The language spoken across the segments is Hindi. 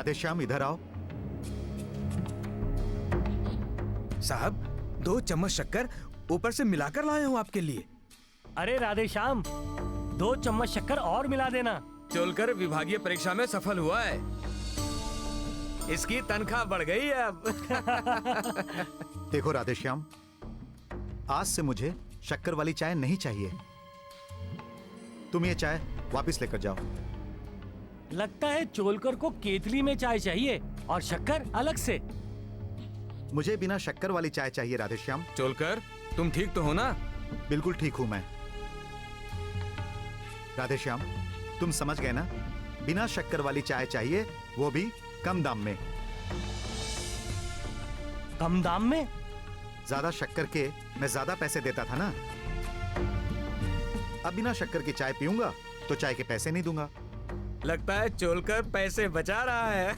राधेश्याम, इधर आओ। साहब, 2 चम्मच शक्कर ऊपर से मिलाकर लाया हूँ आपके लिए। अरे राधेश्याम, 2 चम्मच शक्कर और मिला देना। चोलकर विभागीय परीक्षा में सफल हुआ है, इसकी तनख्वाह बढ़ गई है अब। देखो राधेश्याम, आज से मुझे शक्कर वाली चाय नहीं चाहिए। तुम ये चाय वापस लेकर जाओ। लगता है चोलकर को केतली में चाय चाहिए और शक्कर अलग से। मुझे बिना शक्कर वाली चाय चाहिए राधेश्याम। चोलकर, तुम ठीक तो हो ना? बिल्कुल ठीक हूं मैं। राधेश्याम, तुम समझ गए ना? बिना शक्कर वाली चाय चाहिए, वो भी कम दाम में। कम दाम में? ज्यादा शक्कर के मैं ज्यादा पैसे देता था ना। अब बिना शक्कर की चाय पीऊंगा तो चाय के पैसे नहीं दूंगा। लगता है चोलकर पैसे बचा रहा है।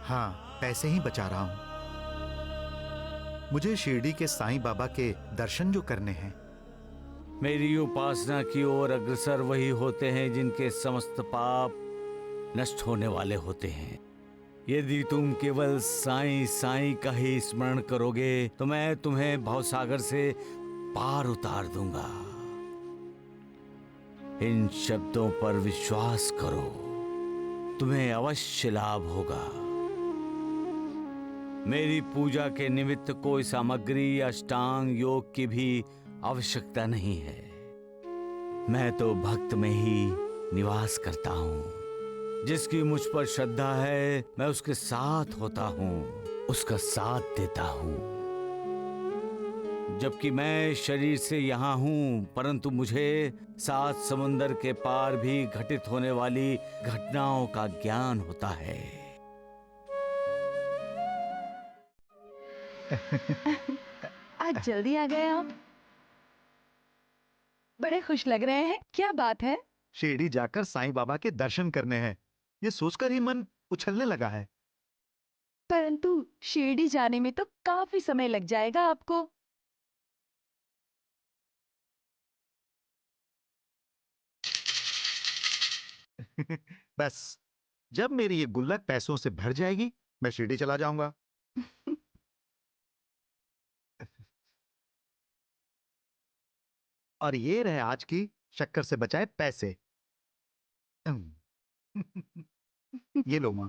हाँ, पैसे ही बचा रहा हूं। मुझे शिरडी के साईं बाबा के दर्शन जो करने हैं। मेरी उपासना की ओर अग्रसर वही होते हैं जिनके समस्त पाप नष्ट होने वाले होते हैं। यदि तुम केवल साईं साईं का ही स्मरण करोगे तो मैं तुम्हें भवसागर से पार उतार दूंगा। इन शब्दों पर विश्वास करो, तुम्हें अवश्य लाभ होगा। मेरी पूजा के निमित्त कोई सामग्री या अष्टांग योग की भी आवश्यकता नहीं है। मैं तो भक्त में ही निवास करता हूँ। जिसकी मुझ पर श्रद्धा है मैं उसके साथ होता हूँ, उसका साथ देता हूँ। जबकि मैं शरीर से यहाँ हूँ, परंतु मुझे 7 समुंदर के पार भी घटित होने वाली घटनाओं का ज्ञान होता है। आज जल्दी आ गए आप। बड़े खुश लग रहे हैं, क्या बात है? शिरडी जाकर साईं बाबा के दर्शन करने हैं, ये सोचकर ही मन उछलने लगा है। परंतु शिरडी जाने में तो काफी समय लग जाएगा आपको। बस जब मेरी ये गुल्लक पैसों से भर जाएगी, मैं शिरडी चला जाऊंगा। और ये रहे आज की शक्कर से बचाए पैसे। ये लो मां।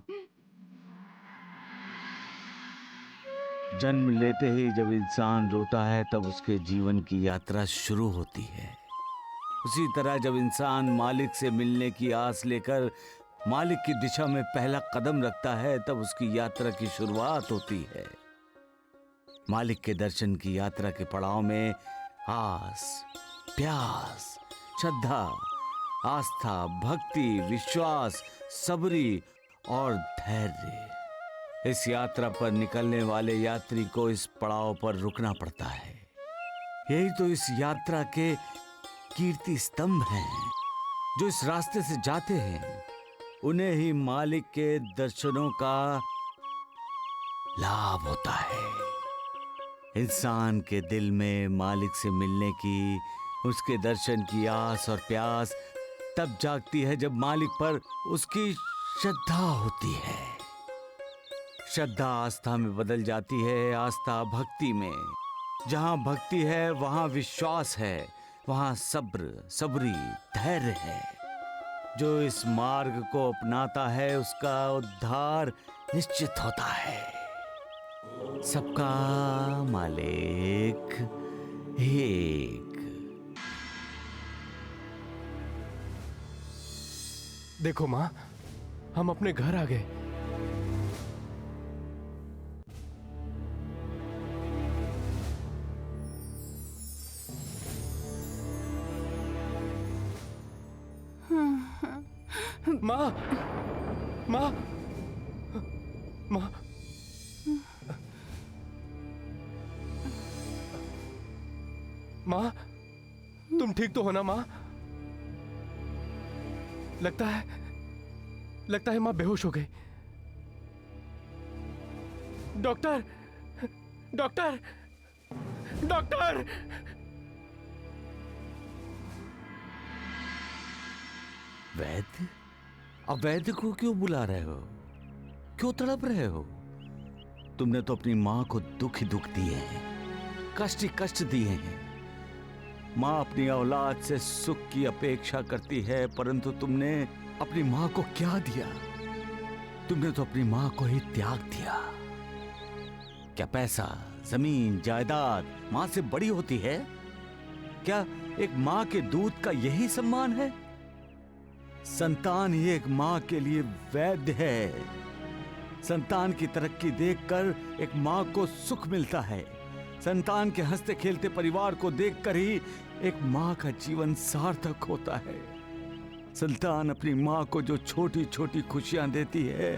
जन्म लेते ही जब इंसान रोता है तब उसके जीवन की यात्रा शुरू होती है। उसी तरह जब इंसान मालिक से मिलने की आस लेकर मालिक की दिशा में पहला कदम रखता है तब उसकी यात्रा की शुरुआत होती है। मालिक के दर्शन की यात्रा के पड़ाव में आस, प्यास, श्रद्धा, आस्था, भक्ति, विश्वास, सबरी और धैर्य। इस यात्रा पर निकलने वाले यात्री को इस पड़ाव पर रुकना पड़ता है। यही तो इस यात्रा के कीर्ति स्तंभ हैं। जो इस रास्ते से जाते हैं उन्हें ही मालिक के दर्शनों का लाभ होता है। इंसान के दिल में मालिक से मिलने की, उसके दर्शन की आस और प्यास तब जागती है जब मालिक पर उसकी श्रद्धा होती है। श्रद्धा आस्था में बदल जाती है, आस्था भक्ति में। जहां भक्ति है वहां विश्वास है, वहां सब्र, सबरी, धैर्य है। जो इस मार्ग को अपनाता है उसका उद्धार निश्चित होता है। सबका मालिक एक। देखो मां, हम अपने घर आ गए। मां, मां, मां, मां, तुम ठीक तो हो ना मां? लगता है मां बेहोश हो गई। Doctor, doctor, doctor! वैद्य? अब वैद्य को क्यों बुला रहे हो? क्यों तड़प रहे हो? तुमने तो अपनी मां को दुख ही दुख दिए हैं, कष्ट ही कष्ट दिए हैं। मां अपनी औलाद से सुख की अपेक्षा करती है, परंतु तुमने अपनी मां को क्या दिया? तुमने तो अपनी मां को ही त्याग दिया। क्या पैसा, जमीन, जायदाद मां से बड़ी होती है? क्या एक मां के दूध का यही सम्मान है? संतान ही एक मां के लिए वैद्य है। संतान की तरक्की देखकर एक मां को सुख मिलता है। संतान के हंसते खेलते परिवार को देखकर ही एक मां का जीवन सार्थक होता है। संतान अपनी मां को जो छोटी छोटी खुशियां देती है,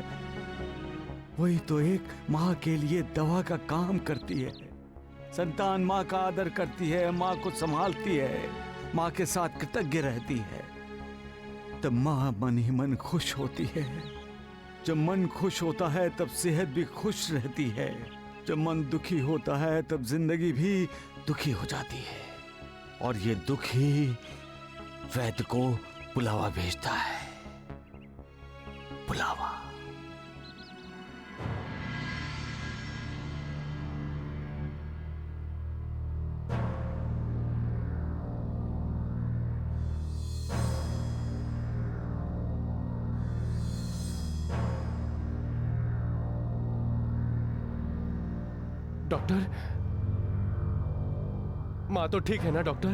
वही तो एक मां के लिए दवा का काम करती है। संतान मां का आदर करती है, मां को संभालती है, मां के साथ कृतज्ञ रहती है, तब मां मन ही मन खुश होती है। जब मन खुश होता है तब सेहत भी खुश रहती है। जब मन दुखी होता है तब जिंदगी भी दुखी हो जाती है। और ये दुख ही वैद्य को बुलावा भेजता है। बुलावा। डॉक्टर, माँ तो ठीक है ना डॉक्टर?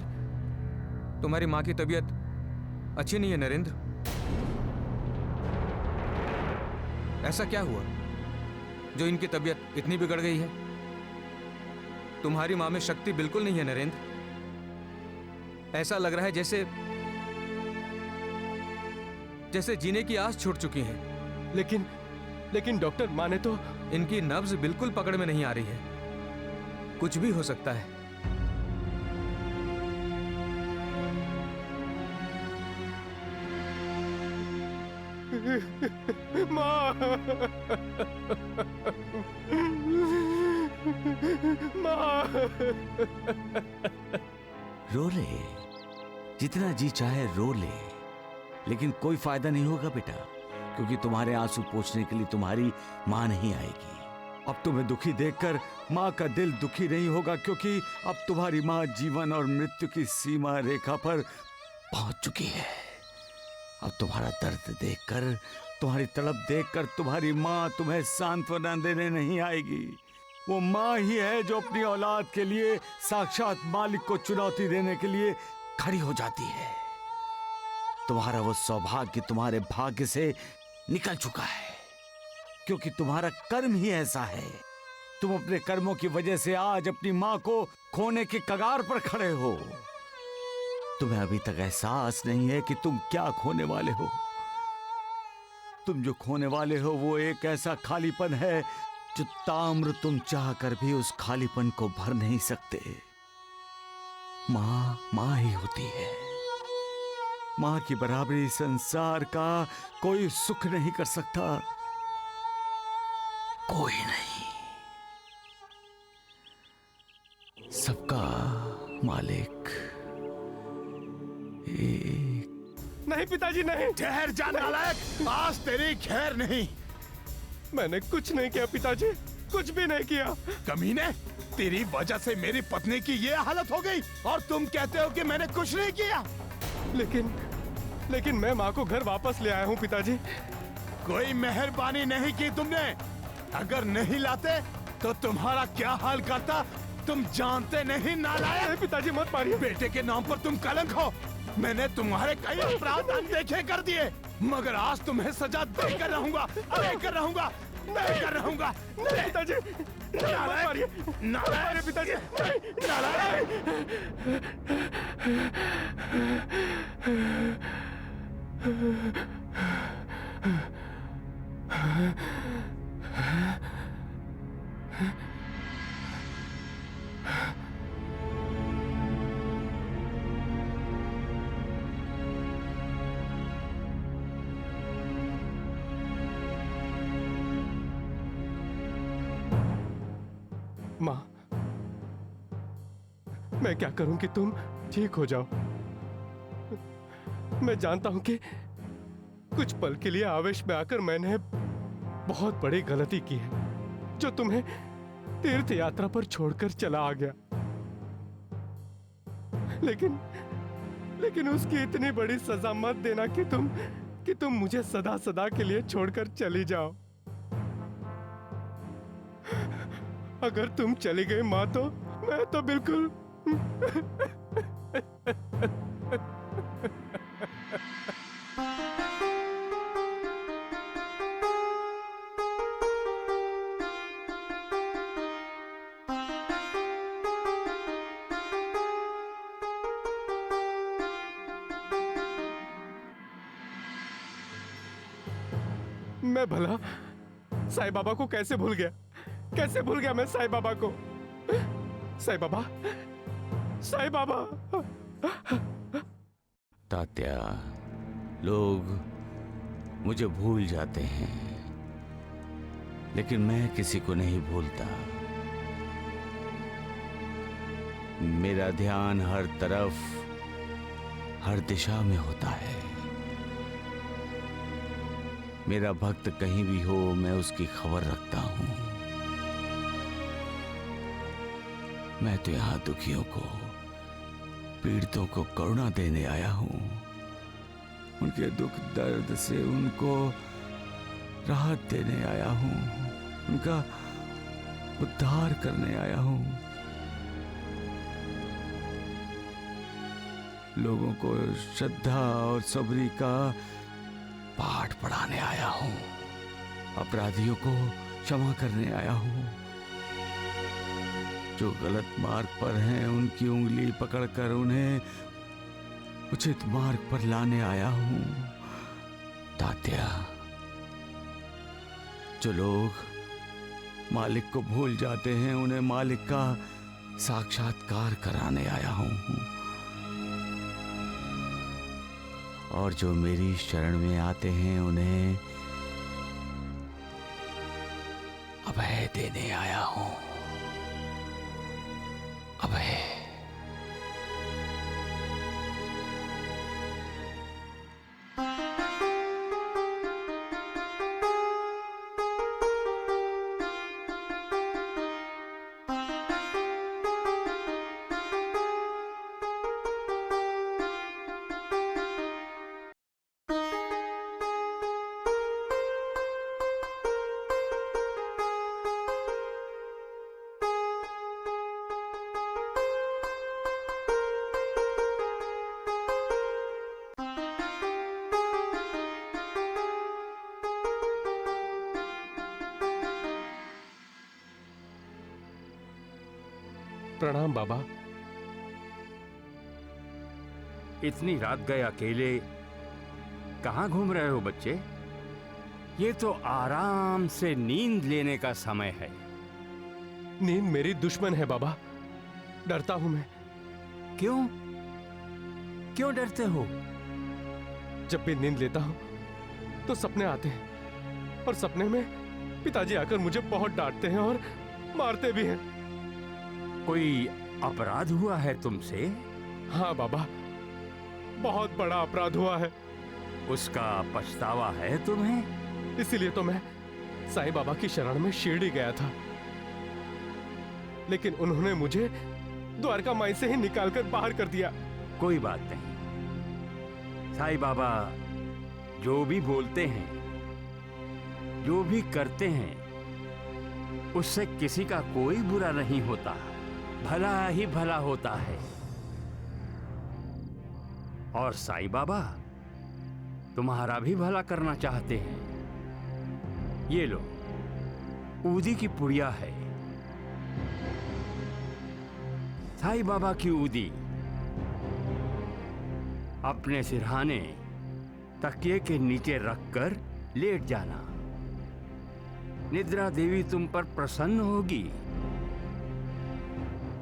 तुम्हारी माँ की तबीयत अच्छी नहीं है नरेंद्र। ऐसा क्या हुआ जो इनकी तबीयत इतनी बिगड़ गई है? तुम्हारी माँ में शक्ति बिल्कुल नहीं है नरेंद्र। ऐसा लग रहा है जैसे जीने की आस छूट चुकी है। लेकिन डॉक्टर, माँ ने तो... इनकी नब्ज बिल्कुल पकड़ में नहीं आ रही है। कुछ भी हो सकता है। माँ! माँ! रो ले, जितना जी चाहे रो ले, लेकिन कोई फायदा नहीं होगा बेटा, क्योंकि तुम्हारे आंसू पोंछने के लिए तुम्हारी मां नहीं आएगी। अब तुम्हें दुखी देखकर मां का दिल दुखी नहीं होगा, क्योंकि अब तुम्हारी मां जीवन और मृत्यु की सीमा रेखा पर पहुंच चुकी है। अब तुम्हारा दर्द देखकर, तुम्हारी तड़प देखकर तुम्हारी मां तुम्हें सांत्वना देने नहीं आएगी। वो मां ही है जो अपनी औलाद के लिए साक्षात मालिक को चुनौती देने के लिए खड़ी हो जाती है। तुम्हारा वो सौभाग्य तुम्हारे भाग्य से निकल चुका है, क्योंकि तुम्हारा कर्म ही ऐसा है। तुम अपने कर्मों की वजह से आज अपनी मां को खोने के कगार पर खड़े हो। तुम्हें अभी तक एहसास नहीं है कि तुम क्या खोने वाले हो। तुम जो खोने वाले हो वो एक ऐसा खालीपन है जो ताम्र तुम चाहकर भी उस खालीपन को भर नहीं सकते। मां ही होती है। मां की बराबरी संसार का कोई सुख नहीं कर सकता, कोई नहीं। सबका मालिक एक। नहीं पिताजी, नहीं। ठहर जा नालायक, आज तेरी खैर नहीं। मैंने कुछ नहीं किया पिताजी, कुछ भी नहीं किया। कमीने, तेरी वजह से मेरी पत्नी की ये हालत हो गई और तुम कहते हो कि मैंने कुछ नहीं किया। लेकिन मैं माँ को घर वापस ले आया हूँ पिताजी। कोई मेहरबानी नहीं की तुमने। अगर नहीं लाते तो तुम्हारा क्या हाल करता तुम जानते नहीं नालायक। पिताजी मत मारिए। बेटे के नाम पर तुम कलंक हो। मैंने तुम्हारे कई अपराध अनदेखे कर दिए, मगर आज तुम्हें सजा देकर रहूंगा, देकर रहूंगा, देकर रहूंगा। पिताजी नालायक, नालायक पिताजी, माँ, मैं क्या करूं कि तुम ठीक हो जाओ। मैं जानता हूं कि कुछ पल के लिए आवेश में आकर मैंने बहुत बड़ी गलती की है, जो तुम्हें तीर्थ यात्रा पर छोड़कर चला आ गया। लेकिन उसकी इतनी बड़ी सजा मत देना कि तुम मुझे सदा सदा के लिए छोड़कर चली जाओ। अगर तुम चली गई माँ तो मैं तो बिल्कुल मैं भला साईं बाबा को कैसे भूल गया? कैसे भूल गया मैं साईं बाबा को? साईं बाबा, साईं बाबा। तात्या, लोग मुझे भूल जाते हैं, लेकिन मैं किसी को नहीं भूलता। मेरा ध्यान हर तरफ, हर दिशा में होता है। मेरा भक्त कहीं भी हो, मैं उसकी खबर रखता हूं। मैं तो यहां दुखियों को, पीड़ितों को करुणा देने आया हूं। उनके दुख दर्द से उनको राहत देने आया हूं, उनका उद्धार करने आया हूं। लोगों को श्रद्धा और सबरी का पाठ पढ़ाने आया हूं। अपराधियों को क्षमा करने आया हूं। जो गलत मार्ग पर हैं उनकी उंगली पकड़कर उन्हें उचित मार्ग पर लाने आया हूं। तात्या, जो लोग मालिक को भूल जाते हैं उन्हें मालिक का साक्षात्कार कराने आया हूं। और जो मेरी शरण में आते हैं उन्हें अभय देने आया हूं। अभय। प्रणाम बाबा। इतनी रात गए अकेले कहाँ घूम रहे हो बच्चे? ये तो आराम से नींद लेने का समय है। नींद मेरी दुश्मन है बाबा, डरता हूं मैं। क्यों? क्यों डरते हो? जब भी नींद लेता हूं तो सपने आते हैं, और सपने में पिताजी आकर मुझे बहुत डांटते हैं और मारते भी हैं। कोई अपराध हुआ है तुमसे? हाँ बाबा, बहुत बड़ा अपराध हुआ है। उसका पछतावा है तुम्हें? इसीलिए तो मैं साईं बाबा की शरण में शिरडी गया था, लेकिन उन्होंने मुझे द्वारका माई से ही निकालकर बाहर कर दिया। कोई बात नहीं, साईं बाबा जो भी बोलते हैं, जो भी करते हैं, उससे किसी का कोई बुरा नहीं होता, भला ही भला होता है। और साईं बाबा तुम्हारा भी भला करना चाहते हैं। ये लो, ऊदी की पुड़िया है। साईं बाबा की ऊदी अपने सिरहाने तकिए के नीचे रखकर लेट जाना। निद्रा देवी तुम पर प्रसन्न होगी।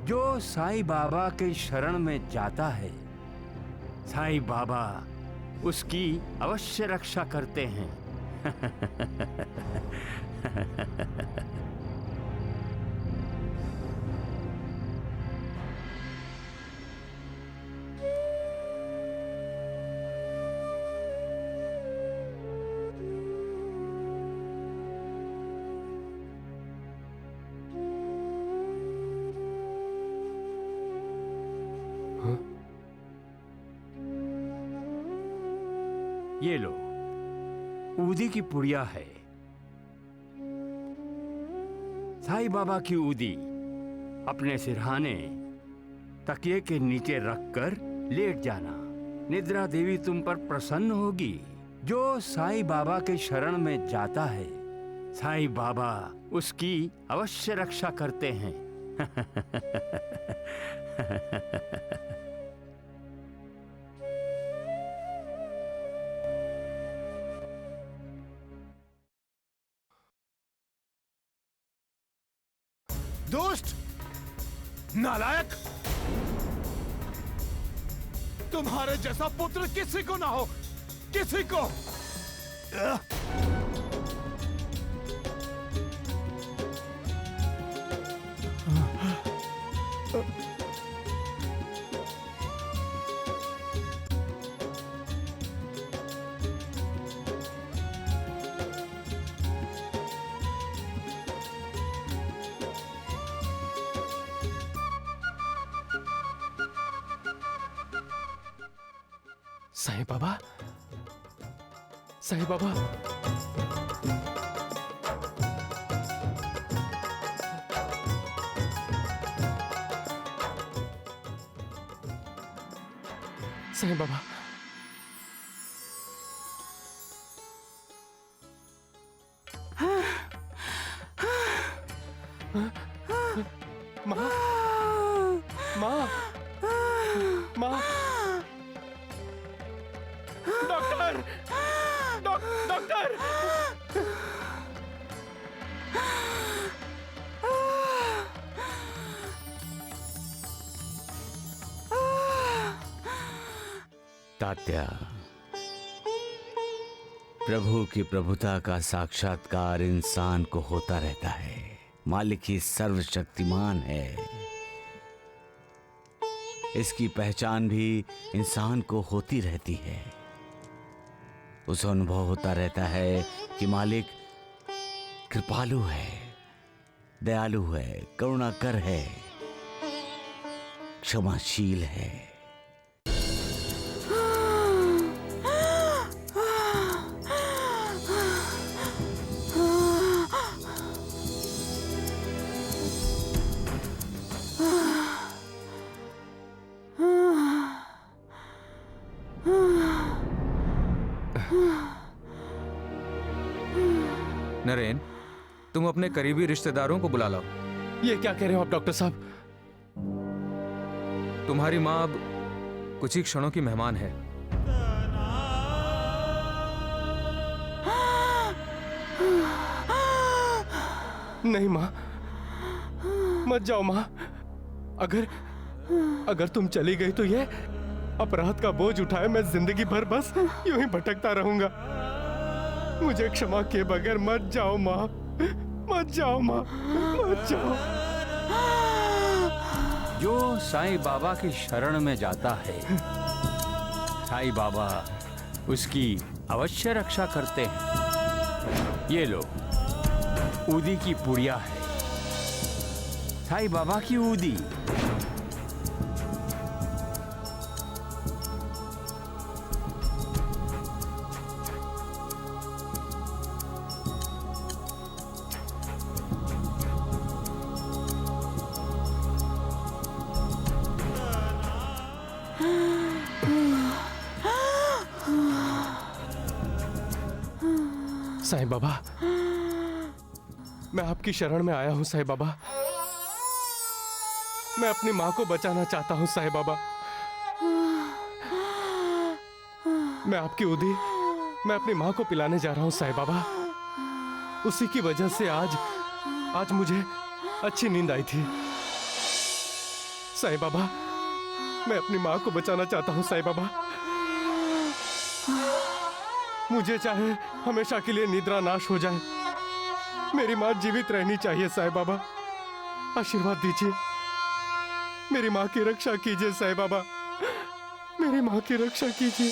जो साईं बाबा के शरण में जाता है, साईं बाबा उसकी अवश्य रक्षा करते हैं। ये लो, ऊदी की पुड़िया है। साईं बाबा की ऊदी अपने सिरहाने तकिए के नीचे रखकर लेट जाना। निद्रा देवी तुम पर प्रसन्न होगी। जो साईं बाबा के शरण में जाता है, साईं बाबा उसकी अवश्य रक्षा करते हैं। दुष्ट, नालायक, तुम्हारे जैसा पुत्र किसी को ना हो, किसी को। साईं बाबा, साईं बाबा, साईं बाबा, माँ, माँ, माँ, डॉक्टर, डॉक्टर, तात्या, प्रभु की प्रभुता का साक्षात्कार इंसान को होता रहता है। मालिक ही सर्वशक्तिमान है। इसकी पहचान भी इंसान को होती रहती है। उसे अनुभव होता रहता है कि मालिक कृपालु है, दयालु है, करुणाकर है, क्षमाशील है। नरेन, तुम अपने करीबी रिश्तेदारों को बुला लाओ। ये क्या कह रहे हो आप डॉक्टर साहब? तुम्हारी माँ अब कुछ ही क्षणों की मेहमान है। नहीं माँ, मत जाओ माँ। अगर तुम चली गई तो ये अपराध का बोझ उठाए मैं जिंदगी भर बस यूं ही भटकता रहूंगा। मुझे क्षमा किए बगैर मत जाओ माँ, मत जाओ माँ, मत जाओ। जो साईं बाबा की शरण में जाता है, साईं बाबा उसकी अवश्य रक्षा करते हैं। ये लो, ऊदी की पुड़िया है, साईं बाबा की ऊदी। साईं बाबा, मैं आपकी शरण में आया हूं साईं बाबा। मैं अपनी माँ को बचाना चाहता हूं साईं बाबा। मैं आपकी ऊदी मैं अपनी माँ को पिलाने जा रहा हूं साईं बाबा। उसी की वजह से आज मुझे अच्छी नींद आई थी साईं बाबा। मैं अपनी माँ को बचाना चाहता हूं साईं बाबा। मुझे चाहे हमेशा के लिए निद्रा नाश हो जाए, मेरी माँ जीवित रहनी चाहिए साईं बाबा। आशीर्वाद दीजिए, मेरी माँ की रक्षा कीजिए साईं बाबा, मेरी माँ की रक्षा कीजिए।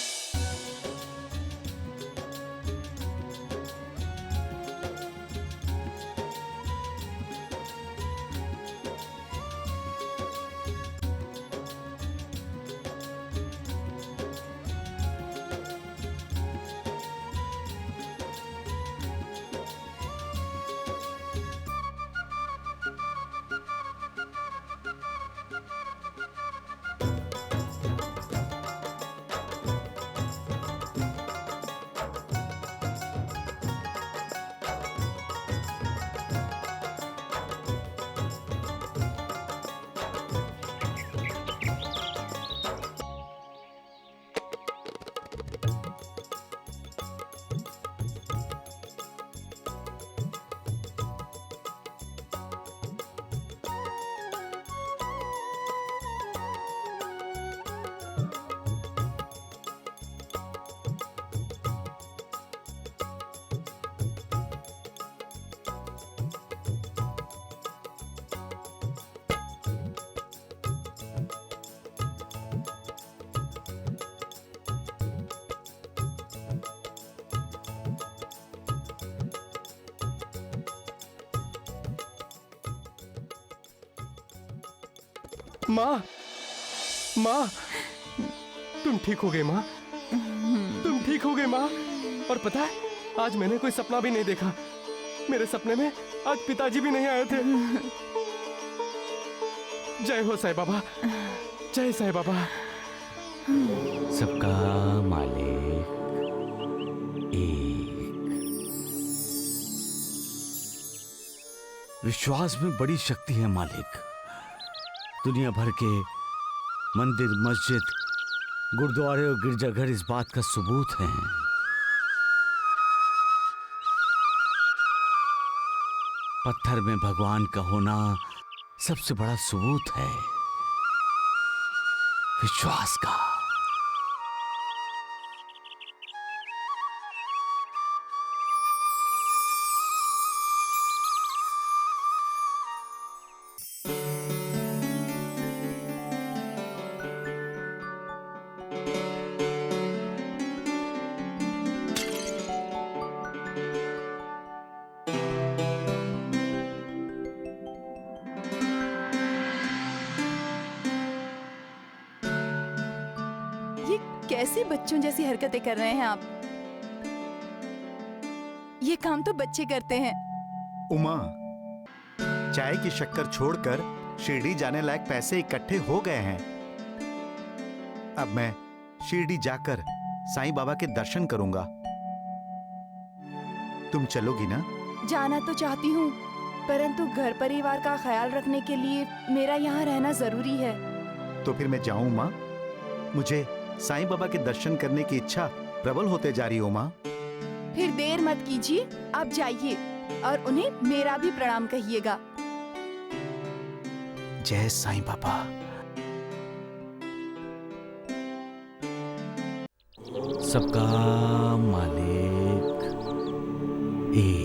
माँ, माँ, तुम ठीक हो गए माँ, तुम ठीक हो गए माँ। और पता है, आज मैंने कोई सपना भी नहीं देखा। मेरे सपने में आज पिताजी भी नहीं आए थे। जय हो साईं बाबा, जय साईं बाबा। सबका मालिक एक। विश्वास में बड़ी शक्ति है मालिक। दुनिया भर के मंदिर, मस्जिद, गुरुद्वारे और गिरजाघर इस बात का सबूत हैं। पत्थर में भगवान का होना सबसे बड़ा सबूत है विश्वास का। कैसे बच्चों जैसी हरकतें कर रहे हैं आप? ये काम तो बच्चे करते हैं। उमा, चाय की शक्कर छोड़कर शिरडी जाने लायक पैसे इकट्ठे हो गए हैं। अब मैं शिरडी जाकर साईं बाबा के दर्शन करूंगा। तुम चलोगी ना? जाना तो चाहती हूँ, परंतु घर परिवार का ख्याल रखने के लिए मेरा यहाँ रहना जरूरी है। तो फिर मैं जाऊं माँ? मुझे साईं बाबा के दर्शन करने की इच्छा प्रबल होते जा रही हो माँ। फिर देर मत कीजिए, आप जाइए और उन्हें मेरा भी प्रणाम कहिएगा। जय साईं बाबा। सबका मालिक एक।